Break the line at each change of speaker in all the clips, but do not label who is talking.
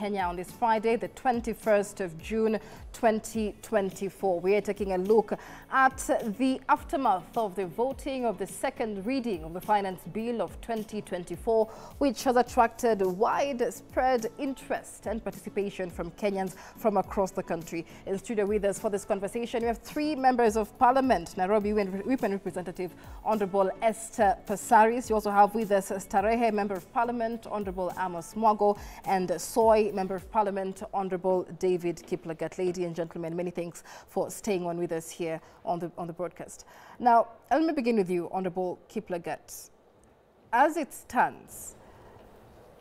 Kenya on this Friday, the 21st of June, 2024. We are taking a look at the aftermath of the voting of the second reading of the Finance Bill of 2024, which has attracted widespread interest and participation from Kenyans from across the country. In studio with us for this conversation, we have three members of Parliament: Nairobi Women Representative Honorable Esther Passaris. You also have with us Starehe Member of Parliament Honorable Amos Mwago, and Soy Member of Parliament Honorable David Kiplagat. Ladies and gentlemen, many thanks for staying on with us here on the broadcast. Now, let me begin with you, Honorable Kiplagat. As it stands,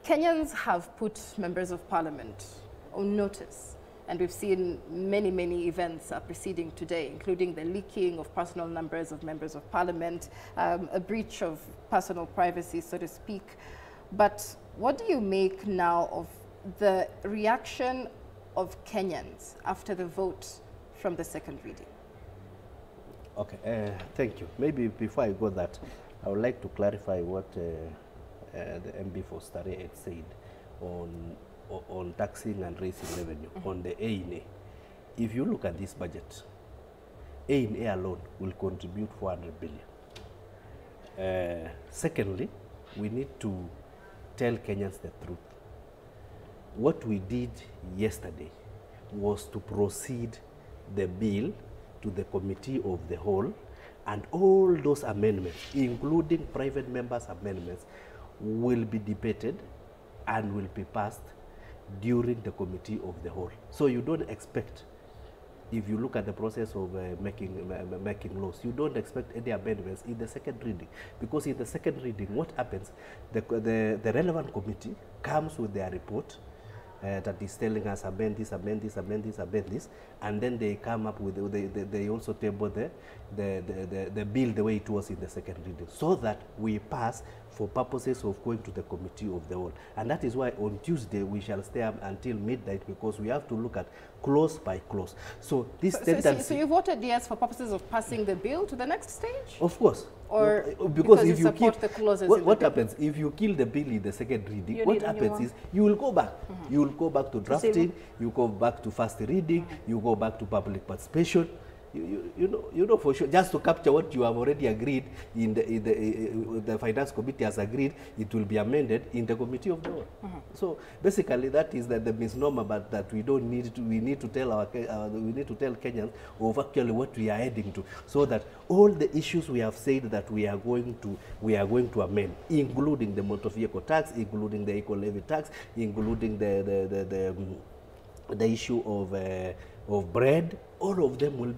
Kenyans have put members of Parliament on notice, and we've seen many events preceding today, including the leaking of personal numbers of members of Parliament, a breach of personal privacy, so to speak. But what do you make now of the reaction of Kenyans after the vote from the second reading?
Okay, thank you. Maybe before I go that, I would like to clarify what the MB for Stare had said on taxing and raising revenue, on the A&A. If you look at this budget, A&A alone will contribute 400 billion. Secondly, we need to tell Kenyans the truth. What we did yesterday was to proceed the bill to the committee of the whole, and all those amendments, including private members' amendments, will be debated and will be passed during the committee of the whole. So you don't expect, if you look at the process of making laws, you don't expect any amendments in the second reading, because in the second reading, what happens, the relevant committee comes with their report that is telling us amend this, amend this, amend this, amend this, and then they come up with, they also table the bill the way it was in the second reading, so that we pass for purposes of going to the committee of the whole. And that is why on Tuesday we shall stay up until midnight, because we have to look at clause by clause. So this tendency...
So you voted yes for purposes of passing the bill to the next stage?
Of course.
Or
because if
you support the clauses?
What happens if you kill the bill in the second reading? What happens is you will go back. You will go back to drafting, you go back to first reading, you go back to public participation. You know for sure, just to capture what you have already agreed in the finance committee has agreed, it will be amended in the committee of the whole. So basically, that is the misnomer, but that we don't need to. We need to tell we need to tell Kenyans of actually what we are heading to, so that all the issues we have said that we are going to amend, including the motor vehicle tax, including the eco levy tax, including the issue of bread, all of them will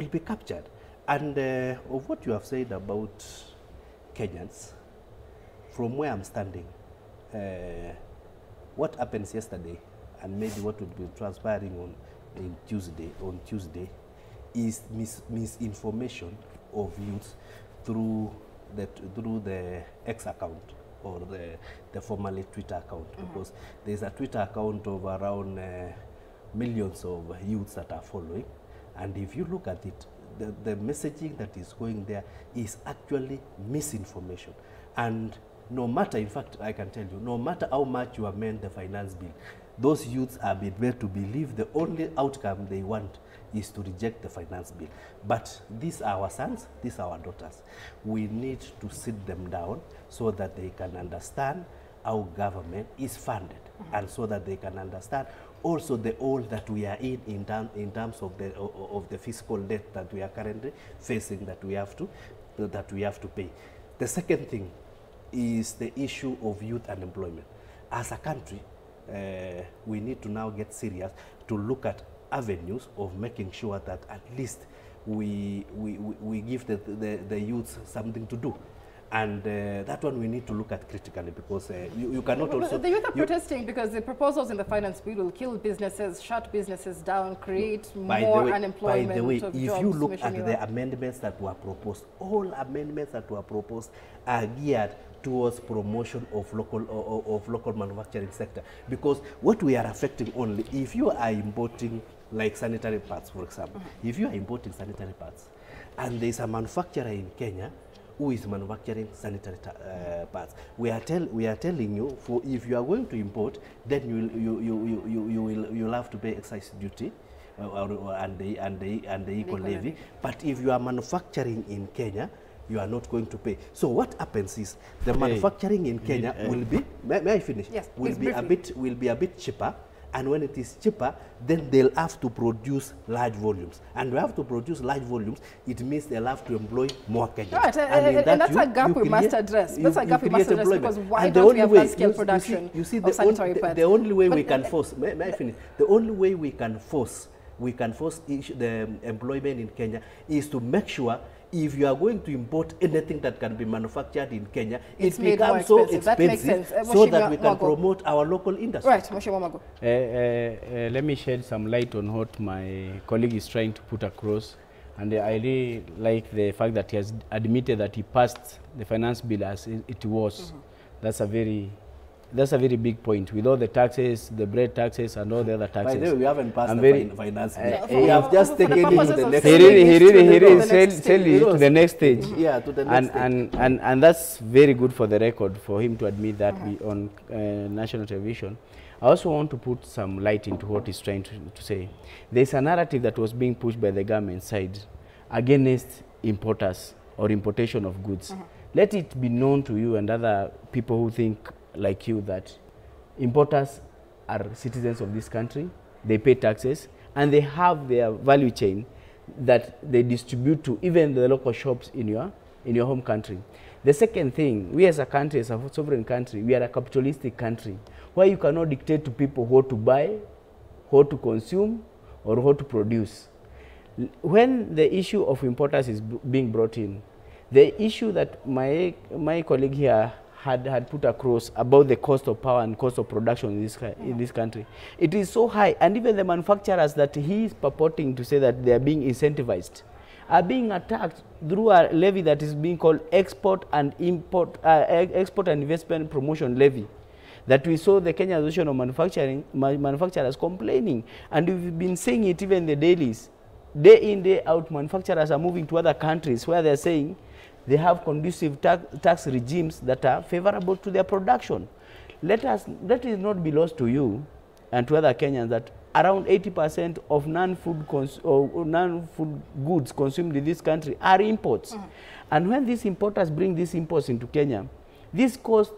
be captured. And of what you have said about Kenyans, from where I'm standing, what happens yesterday and maybe what will be transpiring on Tuesday is misinformation of youth through the X account, or the formerly Twitter account, because there's a Twitter account of around millions of youths that are following, and if you look at it, the messaging that is going there is actually misinformation. And no matter, in fact, I can tell you, no matter how much you amend the finance bill, those youths are being made to believe the only outcome they want is to reject the finance bill. But these are our sons, these are our daughters. We need to sit them down so that they can understand how government is funded, and so that they can understand also the hole that we are in terms of the fiscal debt that we are currently facing, that we have to pay. The second thing is the issue of youth unemployment. As a country, we need to now get serious to look at avenues of making sure that at least we give the youth something to do. And that one we need to look at critically, because you cannot also...
The youth are protesting because the proposals in the finance bill will kill businesses, shut businesses down, create more unemployment.
By the way, if you look at the amendments that were proposed, all amendments that were proposed are geared towards promotion of local manufacturing sector. Because what we are affecting only, if you are importing like sanitary pads, for example, if you are importing sanitary pads and there is a manufacturer in Kenya who is manufacturing sanitary parts. We are telling you, for if you are going to import, then you'll have to pay excise duty and the equal levy. But if you are manufacturing in Kenya, you are not going to pay. So what happens is the manufacturing in Kenya will be, may I finish?
Yes,
will be a bit cheaper. And when it is cheaper, then they'll have to produce large volumes. And we have to produce large volumes, it means they'll have to employ more Kenyans.
Right, and that's a gap we must address. That's a gap we must address, because why don't we have large-scale production of sanitary pads?
The only way we can force, may I finish? The only way we can force the employment in Kenya is to make sure if you are going to import anything that can be manufactured in Kenya, it becomes so expensive so that we can promote our local industry.
Right, Mheshimiwa Mago.
Let me shed some light on what my colleague is trying to put across. And I really like the fact that he has admitted that he passed the finance bill as it was. That's a very big point. With all the taxes, the bread taxes, and all the other taxes.
By the way, we haven't passed the finance bill. We have just taken it to the next
stage. He really to the next stage.
Yeah, to the next stage.
And that's very good for the record, for him to admit that on national television. I also want to put some light into what he's trying to say. There's a narrative that was being pushed by the government side against importers or importation of goods. Let it be known to you and other people who think like you that importers are citizens of this country, they pay taxes, and they have their value chain that they distribute to even the local shops in your home country. The second thing, we as a country, as a sovereign country, we are a capitalistic country where you cannot dictate to people what to buy, what to consume, or what to produce. When the issue of importers is being brought in, the issue that my colleague here had put across about the cost of power and cost of production in this country, it is so high, and even the manufacturers that he is purporting to say that they are being incentivized are being attacked through a levy that is being called export and investment promotion levy, that we saw the Kenya Association of Manufacturers complaining, and we've been seeing it even in the dailies. Day in, day out, manufacturers are moving to other countries where they're saying they have conducive tax regimes that are favorable to their production. Let it not be lost to you and to other Kenyans that around 80% of non-food goods consumed in this country are imports. And when these importers bring these imports into Kenya, this cost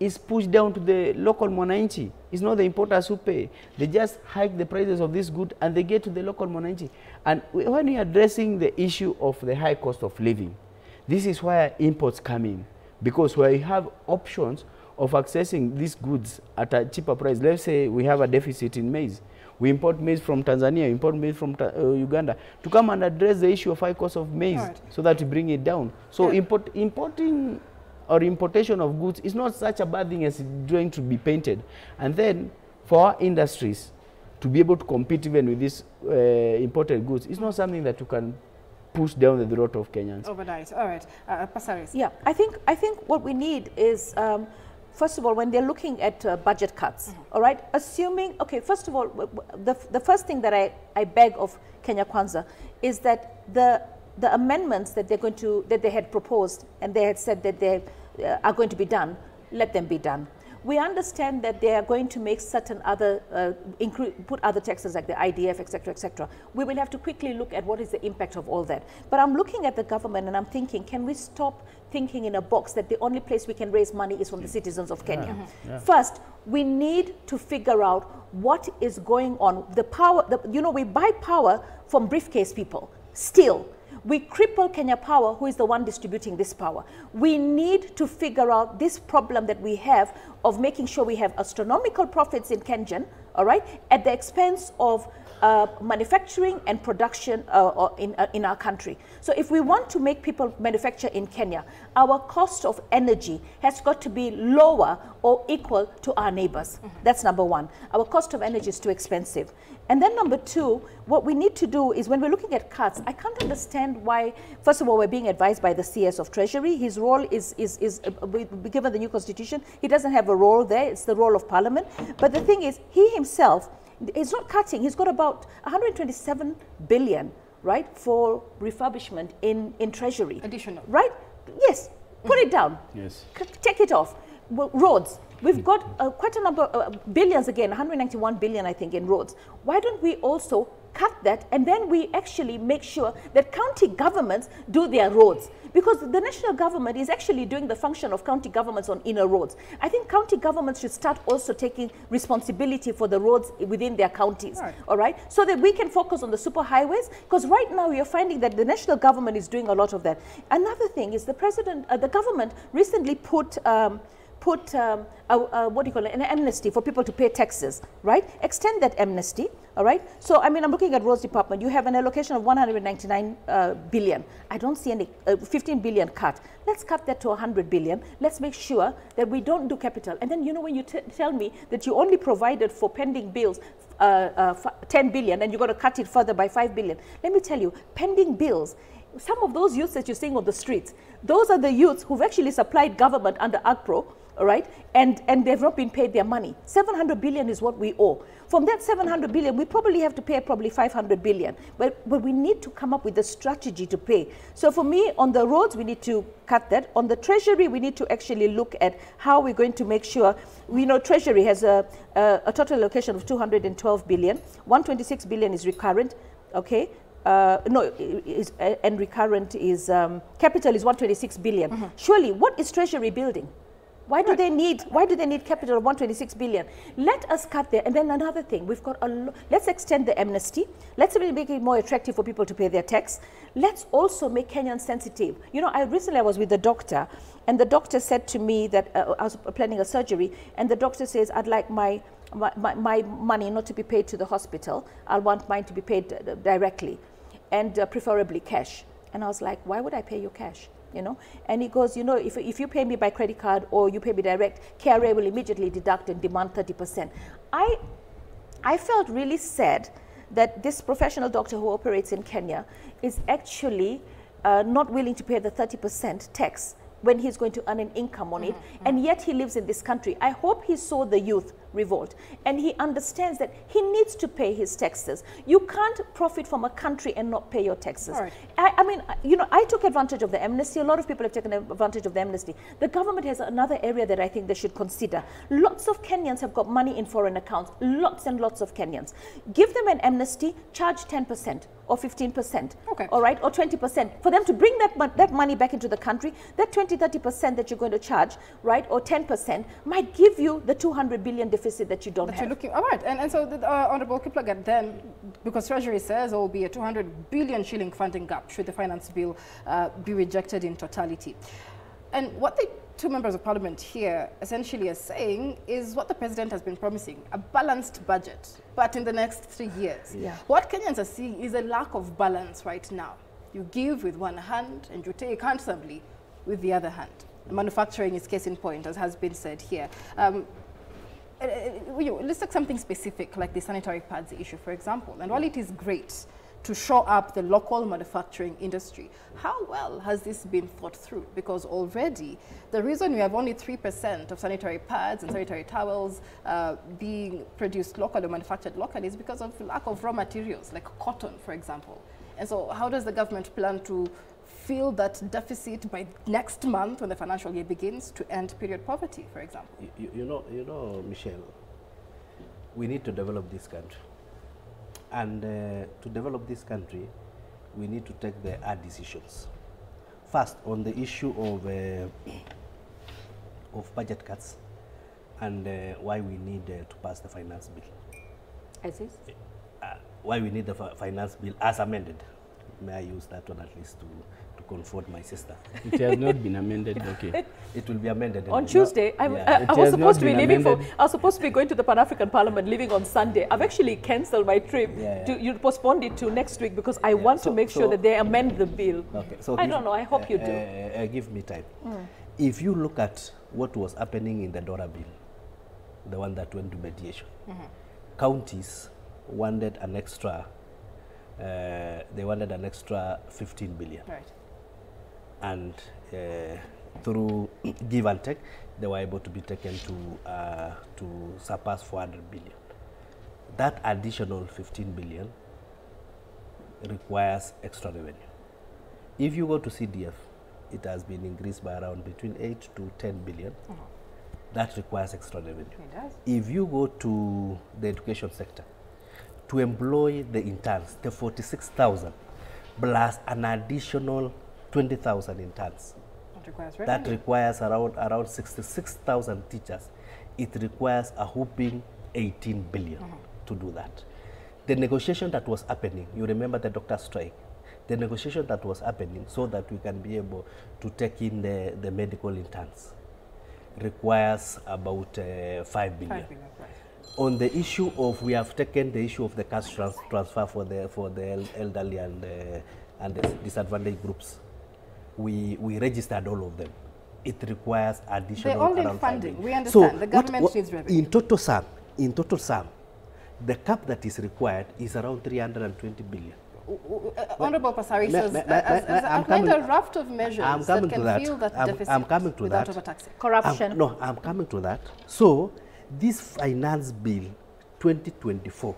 is pushed down to the local mwananchi. It's not the importers who pay. They just hike the prices of this good and they get to the local mwananchi. And when you're addressing the issue of the high cost of living, this is where imports come in, because where you have options of accessing these goods at a cheaper price. Let's say we have a deficit in maize. We import maize from Tanzania, import maize from Uganda to come and address the issue of high cost of maize so that we bring it down. So importing or importation of goods is not such a bad thing as it's going to be painted. And then for our industries to be able to compete even with these imported goods, it's not something that you can push down the throat of Kenyans.
Overnight. All right. Pasaris.
Yeah, I think what we need is, first of all, when they're looking at budget cuts, all right, assuming, okay, first of all, the first thing that I beg of Kenya Kwanza is that the amendments that they had proposed and they had said that they are going to be done, let them be done. We understand that they are going to make certain other, put other taxes like the IDF, etc., etc. We will have to quickly look at what is the impact of all that. But I'm looking at the government and I'm thinking, can we stop thinking in a box that the only place we can raise money is from the citizens of Kenya? First, we need to figure out what is going on. The power, we buy power from briefcase people, still. We cripple Kenya Power, who is the one distributing this power. We need to figure out this problem that we have of making sure we have astronomical profits in Kenyan, all right, at the expense of manufacturing and production in our country. So if we want to make people manufacture in Kenya, our cost of energy has got to be lower or equal to our neighbors. That's number one. Our cost of energy is too expensive. And then number two, what we need to do is when we're looking at cuts, I can't understand why, first of all, we're being advised by the CS of Treasury. His role is given the new constitution, he doesn't have a role there. It's the role of Parliament. But the thing is, he himself is not cutting. He's got about 127 billion, right, for refurbishment in Treasury.
Additional.
Right? yes, put it down.
Yes.
Take it off. Well, roads. We've got quite a number of billions again, 191 billion, I think, in roads. Why don't we also cut that, and then we actually make sure that county governments do their roads? Because the national government is actually doing the function of county governments on inner roads. I think county governments should start also taking responsibility for the roads within their counties, all right? So that we can focus on the superhighways, because right now we are finding that the national government is doing a lot of that. Another thing is the government recently put what do you call it, an amnesty for people to pay taxes, right? Extend that amnesty, all right? So, I mean, I'm looking at roads department. You have an allocation of 199 billion. I don't see any 15 billion cut. Let's cut that to 100 billion. Let's make sure that we don't do capital. And then, you know, when you tell me that you only provided for pending bills 10 billion and you're going to cut it further by 5 billion, let me tell you, pending bills, some of those youths that you're seeing on the streets, those are the youths who've actually supplied government under AGPRO, all right, and they've not been paid their money. 700 billion is what we owe. From that 700 billion, we probably have to pay probably 500 billion. But we need to come up with a strategy to pay. So for me, on the roads, we need to cut that. On the treasury, we need to actually look at how we're going to make sure, we know treasury has a total allocation of 212 billion. 126 billion is recurrent, okay? And recurrent is, capital is 126 billion. Surely, what is treasury building? Why do they need capital of 126 billion? Let us cut there. And then another thing, we've got let's extend the amnesty. Let's really make it more attractive for people to pay their tax. Let's also make Kenyans sensitive. You know, recently I was with the doctor, and the doctor said to me that I was planning a surgery, and the doctor says, I'd like my money not to be paid to the hospital. I want mine to be paid directly, and preferably cash. And I was like, why would I pay you cash? You know, and he goes, you know, if you pay me by credit card or you pay me direct, KRA will immediately deduct and demand 30%. I felt really sad that this professional doctor who operates in Kenya is actually not willing to pay the 30% tax when he's going to earn an income on it, and yet he lives in this country. I hope he saw the youth revolt, and he understands that he needs to pay his taxes. You can't profit from a country and not pay your taxes. Right. I mean, you know, I took advantage of the amnesty. A lot of people have taken advantage of the amnesty. The government has another area that I think they should consider. Lots of Kenyans have got money in foreign accounts, lots and lots of Kenyans. Give them an amnesty, charge 10% or 15%, okay, all right, or 20%, for them to bring that money back into the country. That 20-30% that you're going to charge, right, or 10% might give you the 200 billion deficit that you don't have. You're looking,
all right, and so the Honourable Kiplagat, then, because Treasury says there will be a 200 billion shilling funding gap should the finance bill be rejected in totality. And what the two members of parliament here essentially are saying is what the president has been promising, a balanced budget, but in the next 3 years. Yeah. What Kenyans are seeing is a lack of balance right now. You give with one hand and you take handsomely with the other hand. Manufacturing is case in point, as has been said here. Let's take something specific like the sanitary pads issue, for example. And while it is great to shore up the local manufacturing industry, how well has this been thought through? Because already the reason we have only 3% of sanitary pads and sanitary towels being produced locally or manufactured locally is because of lack of raw materials like cotton, for example. And so how does the government plan to fill that deficit by next month when the financial year begins to end period poverty, for example?
You know, Michelle, we need to develop this country. And to develop this country, we need to take the hard decisions. First, on the issue of budget cuts and why we need to pass the finance bill.
As is?
Why we need the finance bill as amended. May I use that one at least to comfort my sister?
It has not been amended, okay.
It will be amended.
On Tuesday, I was supposed to be leaving I was supposed to be going to the Pan-African Parliament leaving on Sunday. I've actually cancelled my trip. You postponed it to next week because I want to make sure that they amend the bill. Okay. So I don't know, I hope you do.
Give me time. If you look at what was happening in the DORA bill, the one that went to mediation, counties wanted an extra, they wanted an extra 15 billion. Right. And through give and take, they were able to be taken to surpass 400 billion. That additional 15 billion requires extra revenue. If you go to CDF, it has been increased by around between 8 to 10 billion. That requires extra revenue.
It does.
If you go to the education sector, to employ the interns, the 46,000 plus an additional 20,000 interns, that requires around 66,000 teachers. It requires a whopping 18 billion to do that. The negotiation that was happening, you remember the doctor strike, the negotiation that was happening so that we can be able to take in the medical interns requires about 5 billion. On the issue of, we have taken the issue of the cash transfer for the elderly and the disadvantaged groups. We registered all of them. It requires additional
They're only
around
funding.
5 billion.
We understand. The government
what,
needs revenue.
in total sum, the cap that is required is around 320 billion.
Honorable Pasari says, as outlined a raft of measures that can fill that deficit without overtaxing.
Corruption.
I'm coming to that. So, this finance bill 2024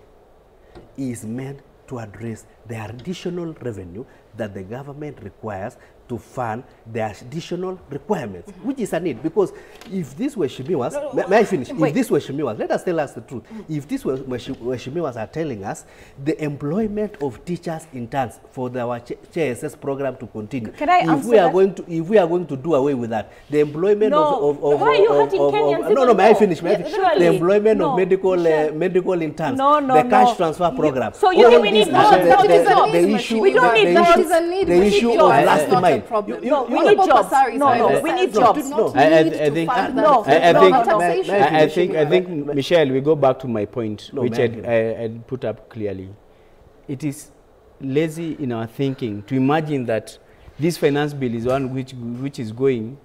is meant to address the additional revenue that the government requires to fund the additional requirements, which is a need. Because if this were Shimiwas, may I finish? If this were Shimiwas, let us tell us the truth. If this were Shimiwas are telling us the employment of teachers interns for our CHSS program to continue,
Can I answer that?
If we are going to do away with that, the employment of
why are you hurting Kenyans?
May I finish? The employment of medical interns, the cash transfer program.
So you think we need more?
The issue,
we don't need
the issue of last mile.
No, we need jobs. No, we need jobs.
I think, Michelle, we go back to my point, which I put up clearly. It is lazy in our thinking to imagine that this finance bill is one which is going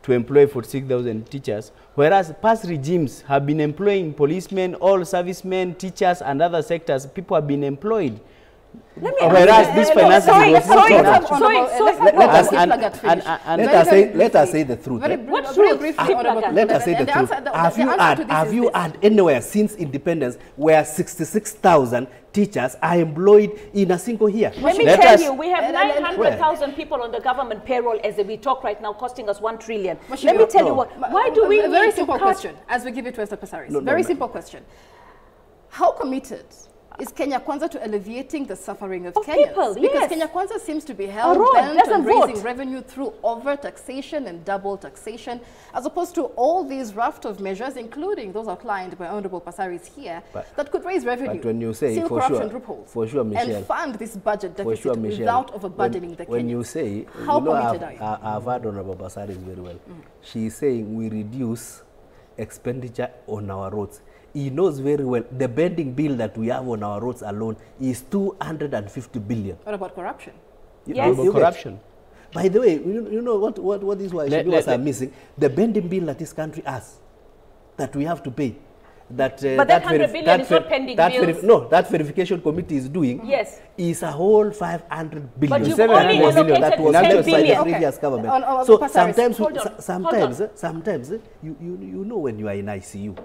to employ 46,000 teachers, whereas past regimes have been employing policemen, all servicemen, teachers, and other sectors. People have been employed. Whereas this finance bill was
let us say the truth.
What truth?
Let us say the truth. Have you had anywhere since independence where 66,000 teachers are employed in a single year?
Let me tell you, we have 900,000 people on the government payroll as we talk right now, costing us 1 trillion. Let me tell you what. Why do we
need
very
simple question, as we give it to Esther Passaris. Very simple question. How committed is Kenya Kwanza to alleviating the suffering of Kenyans?
People,
because Kenya Kwanza seems to be held bent on raising revenue through over-taxation and double taxation, as opposed to all these raft of measures, including those outlined by Honorable Passaris here, that could raise revenue,
but when you say,
seal corruption loopholes,
Michelle,
and fund this budget deficit without overburdening the Kenyans.
When you say,
how committed are you?
I've heard Honorable Passaris very well. She is saying we reduce expenditure on our roads. He knows very well the bending bill that we have on our roads alone is 250 billion.
What about corruption?
Yes. Corruption.
By the way, you know what is why Shibiwas are missing? The bending bill that this country has, that we have to pay.
But that 100 billion is not pending bills.
That verification committee is doing is a whole 500 billion.
But you've only allocated
that was
10
by the
billion.
previous government. So sometimes you know when you are in ICU,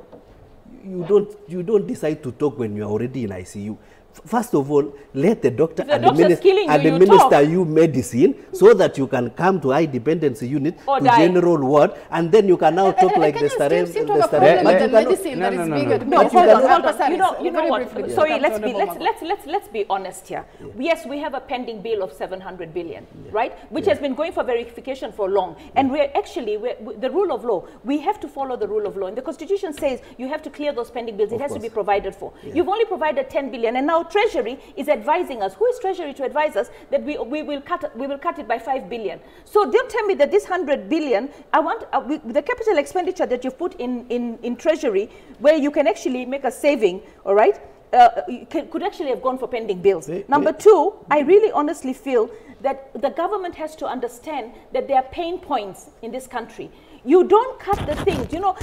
you don't decide to talk when you are already in ICU. First of all, let the doctor administer you medicine so that you can come to high dependency unit to general ward, and then you can now talk like the
medicine that is being administered.
You know what? Sorry, let's be honest here. Yes, we have a pending bill of 700 billion, right? Which has been going for verification for long, and we're actually the rule of law. We have to follow the rule of law, and the Constitution says you have to clear those pending bills. It has to be provided for. You've only provided 10 billion, and now Treasury is advising us. Who is Treasury to advise us that we will cut it by 5 billion? So don't tell me that this 100 billion, I want the capital expenditure that you've put in Treasury, where you can actually make a saving, all right, could actually have gone for pending bills. Number two, I really honestly feel that the government has to understand that there are pain points in this country. You don't cut the things, you know,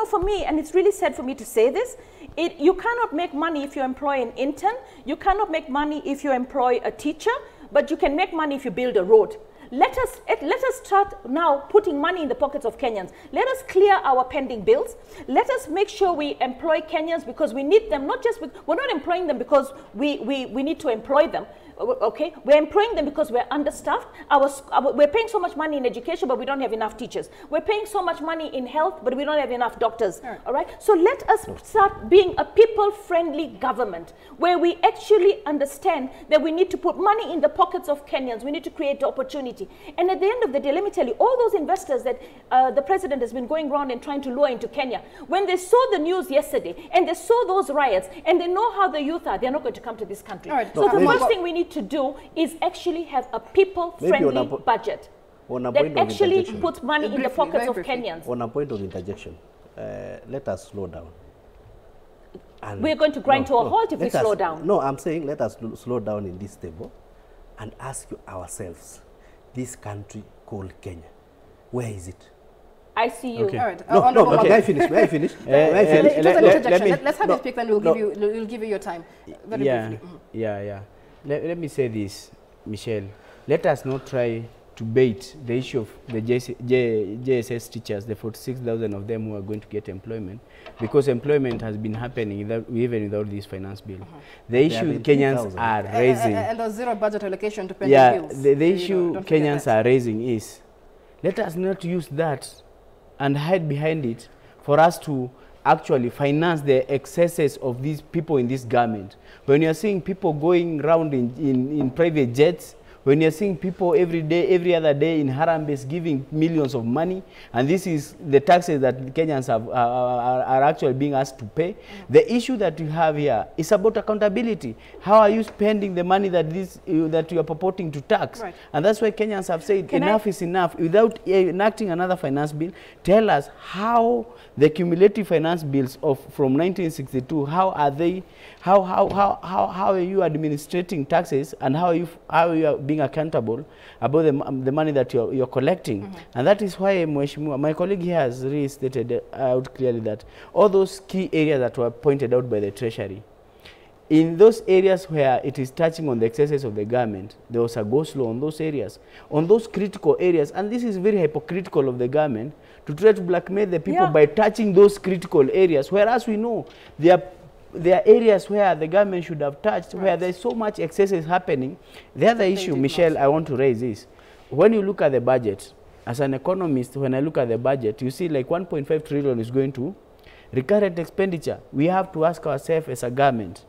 for me, and it's really sad for me to say this, you cannot make money if you employ an intern, you cannot make money if you employ a teacher, but you can make money if you build a road. Let us start now putting money in the pockets of Kenyans. Let us clear our pending bills. Let us make sure we employ Kenyans because we need them, not just, we're not employing them because we need to employ them. okay? We're employing them because we're understaffed. We're paying so much money in education, but we don't have enough teachers. We're paying so much money in health, but we don't have enough doctors, all right? So let us start being a people-friendly government where we actually understand that we need to put money in the pockets of Kenyans. We need to create opportunity. And at the end of the day, let me tell you, all those investors that the president has been going around and trying to lure into Kenya, when they saw the news yesterday and they saw those riots and they know how the youth are, they're not going to come to this country. Right. So the first thing we need to do is actually have a people-friendly budget that actually puts money in the pockets of Kenyans.
On a point of interjection, let us slow down. And
we're going to grind to a halt if we slow down.
No, I'm saying let us slow down in this table and ask ourselves, this country called Kenya, where is it?
I see you.
Okay.
All right.
No, may I finish? May I finish?
Let's have you speak, then we'll give you your time. Very briefly.
Let me say this, Michelle. Let us not try to bait the issue of the JSS teachers, the 46,000 of them who are going to get employment, because employment has been happening even without this finance bill. The issue Kenyans are raising...
And the zero budget allocation to pending bills.
The issue Kenyans are raising is, let us not use that and hide behind it for us to actually finance the excesses of these people in this government. When you're seeing people going around in private jets, when you're seeing people every day, every other day in Harambes giving millions of money, and this is the taxes that Kenyans are actually being asked to pay. The issue that you have here is about accountability. How are you spending the money that you are purporting to tax? Right. And that's why Kenyans have said enough is enough. Without enacting another finance bill, tell us how the cumulative finance bills from 1962, how are they? How are you administrating taxes, and how are you being accountable about the money that you're collecting? And that is why my colleague here has restated out clearly that all those key areas that were pointed out by the Treasury, in those areas where it is touching on the excesses of the government, there was a go-slow on those areas, on those critical areas. And this is very hypocritical of the government to try to blackmail the people by touching those critical areas, whereas we know there are areas where the government should have touched, where there's so much excesses happening. The other issue, Michelle, I want to raise is, when you look at the budget, as an economist, when I look at the budget, you see like 1.5 trillion is going to recurrent expenditure. We have to ask ourselves as a government,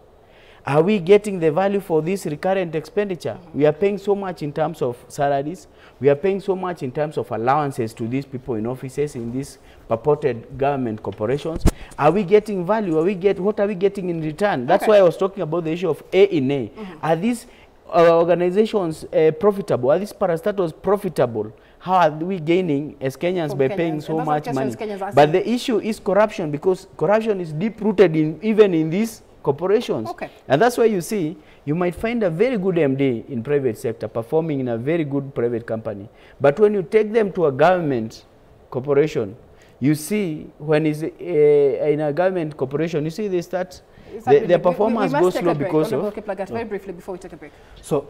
are we getting the value for this recurrent expenditure? We are paying so much in terms of salaries. We are paying so much in terms of allowances to these people in offices in these purported government corporations. Are we getting value? What are we getting in return? That's why I was talking about the issue of A in A. Are these organizations profitable? Are these parastatals profitable? How are we gaining as Kenyans by paying so much money? But the issue is corruption, because corruption is deep-rooted even in these corporations. And that's why you see, you might find a very good MD in private sector performing in a very good private company. But when you take them to a government corporation, you see when it's in a government corporation, you see they start, their performance goes slow because of...
Very briefly before we take a break.
So,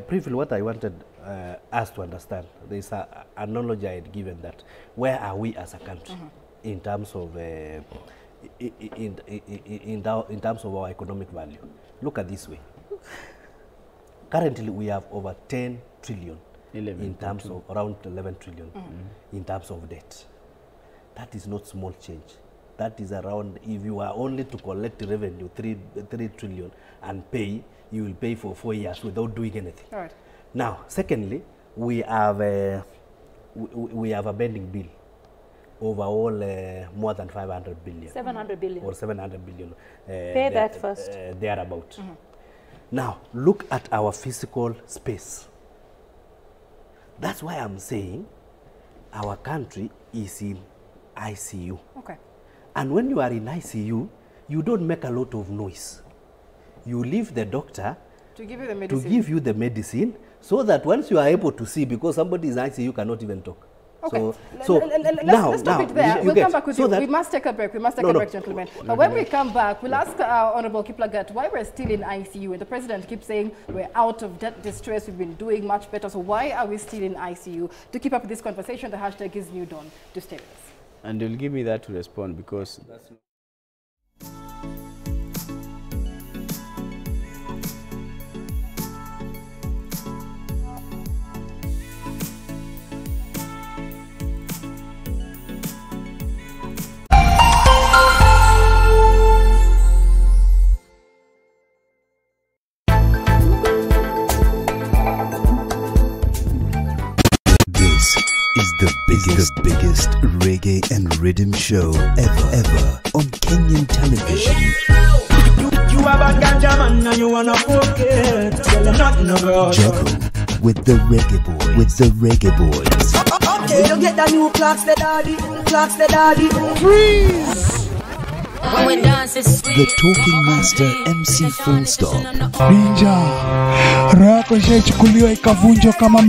briefly what I wanted us to understand, there is an analogy I had given that, where are we as a country in terms of in terms of our economic value? Look at this way. Currently, we have over 10 trillion in terms of around 11 trillion in terms of debt. That is not small change. That is around, if you are only to collect revenue 3 trillion and pay, you will pay for 4 years without doing anything. All right. Now, secondly, we have a bending bill overall more than 500 billion.
700 billion.
Or 700 billion.
Pay that first.
Thereabout. Now, look at our physical space. That's why I'm saying our country is in ICU. And when you are in ICU, you don't make a lot of noise. You leave the doctor
to give you the medicine.
To give you the medicine, so that once you are able to see, because somebody is in ICU, you cannot even talk. So
let's stop it there. We'll come back with you. We must take a break. We must take a break, gentlemen. But when we come back, we'll ask Honorable Kiplagat why we're still in ICU. And the president keeps saying we're out of debt distress. We've been doing much better. So why are we still in ICU? To keep up with this conversation, the hashtag is New Dawn. To stay with us.
And you'll give me that to respond, because that's not
The biggest reggae and rhythm show ever on Kenyan television.
You have a ganja man and you wanna forget. Tell them nothing about
Juggle with the reggae boys.
Okay, you get the new clocks, the daddy. Freeze!
When we dance, it's sweet.
The talking master MC Full Stop.
Ninja, rako shaichukuliwa ikavunjwa kama